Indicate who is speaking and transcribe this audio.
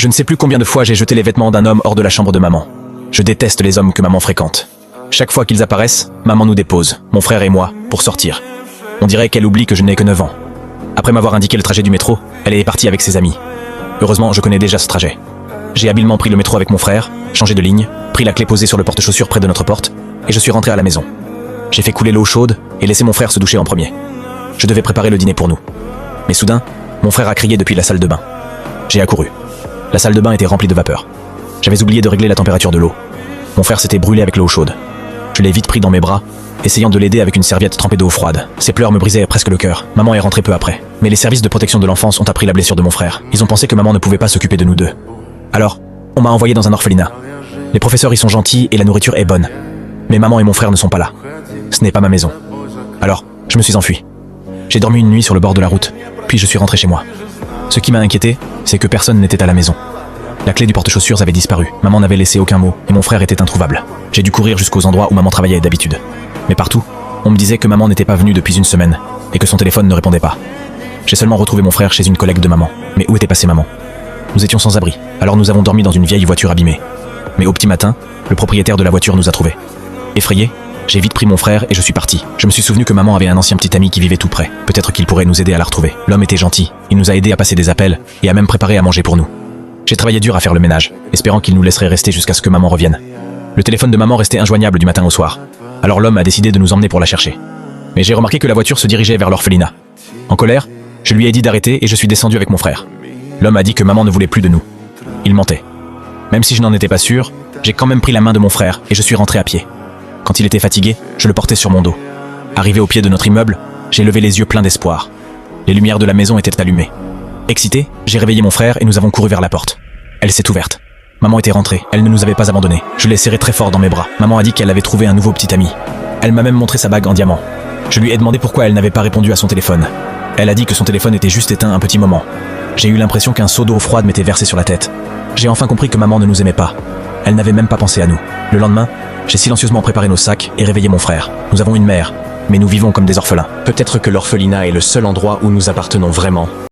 Speaker 1: Je ne sais plus combien de fois j'ai jeté les vêtements d'un homme hors de la chambre de maman. Je déteste les hommes que maman fréquente. Chaque fois qu'ils apparaissent, maman nous dépose, mon frère et moi, pour sortir. On dirait qu'elle oublie que je n'ai que 9 ans. Après m'avoir indiqué le trajet du métro, elle est partie avec ses amis. Heureusement, je connais déjà ce trajet. J'ai habilement pris le métro avec mon frère, changé de ligne, pris la clé posée sur le porte-chaussures près de notre porte, et je suis rentré à la maison. J'ai fait couler l'eau chaude et laissé mon frère se doucher en premier. Je devais préparer le dîner pour nous. Mais soudain, mon frère a crié depuis la salle de bain. J'ai accouru. La salle de bain était remplie de vapeur. J'avais oublié de régler la température de l'eau. Mon frère s'était brûlé avec l'eau chaude. Je l'ai vite pris dans mes bras, essayant de l'aider avec une serviette trempée d'eau froide. Ses pleurs me brisaient presque le cœur. Maman est rentrée peu après. Mais les services de protection de l'enfance ont appris la blessure de mon frère. Ils ont pensé que maman ne pouvait pas s'occuper de nous deux. Alors, on m'a envoyé dans un orphelinat. Les professeurs y sont gentils et la nourriture est bonne. Mais maman et mon frère ne sont pas là. Ce n'est pas ma maison. Alors, je me suis enfui. J'ai dormi une nuit sur le bord de la route, puis je suis rentré chez moi. Ce qui m'a inquiété, c'est que personne n'était à la maison. La clé du porte-chaussures avait disparu, maman n'avait laissé aucun mot, et mon frère était introuvable. J'ai dû courir jusqu'aux endroits où maman travaillait d'habitude. Mais partout, on me disait que maman n'était pas venue depuis une semaine, et que son téléphone ne répondait pas. J'ai seulement retrouvé mon frère chez une collègue de maman. Mais où était passée maman? Nous étions sans abri, alors nous avons dormi dans une vieille voiture abîmée. Mais au petit matin, le propriétaire de la voiture nous a trouvés. Effrayé, j'ai vite pris mon frère et je suis parti. Je me suis souvenu que maman avait un ancien petit ami qui vivait tout près. Peut-être qu'il pourrait nous aider à la retrouver. L'homme était gentil, il nous a aidés à passer des appels, et a même préparé à manger pour nous. J'ai travaillé dur à faire le ménage, espérant qu'il nous laisserait rester jusqu'à ce que maman revienne. Le téléphone de maman restait injoignable du matin au soir. Alors l'homme a décidé de nous emmener pour la chercher. Mais j'ai remarqué que la voiture se dirigeait vers l'orphelinat. En colère, je lui ai dit d'arrêter et je suis descendu avec mon frère. L'homme a dit que maman ne voulait plus de nous. Il mentait. Même si je n'en étais pas sûr, j'ai quand même pris la main de mon frère et je suis rentré à pied. Quand il était fatigué, je le portais sur mon dos. Arrivé au pied de notre immeuble, j'ai levé les yeux pleins d'espoir. Les lumières de la maison étaient allumées. Excité, j'ai réveillé mon frère et nous avons couru vers la porte. Elle s'est ouverte. Maman était rentrée, elle ne nous avait pas abandonnés. Je l'ai serré très fort dans mes bras. Maman a dit qu'elle avait trouvé un nouveau petit ami. Elle m'a même montré sa bague en diamant. Je lui ai demandé pourquoi elle n'avait pas répondu à son téléphone. Elle a dit que son téléphone était juste éteint un petit moment. J'ai eu l'impression qu'un seau d'eau froide m'était versé sur la tête. J'ai enfin compris que maman ne nous aimait pas. Elle n'avait même pas pensé à nous. Le lendemain, j'ai silencieusement préparé nos sacs et réveillé mon frère. Nous avons une mère, mais nous vivons comme des orphelins.
Speaker 2: Peut-être que l'orphelinat est le seul endroit où nous appartenons vraiment.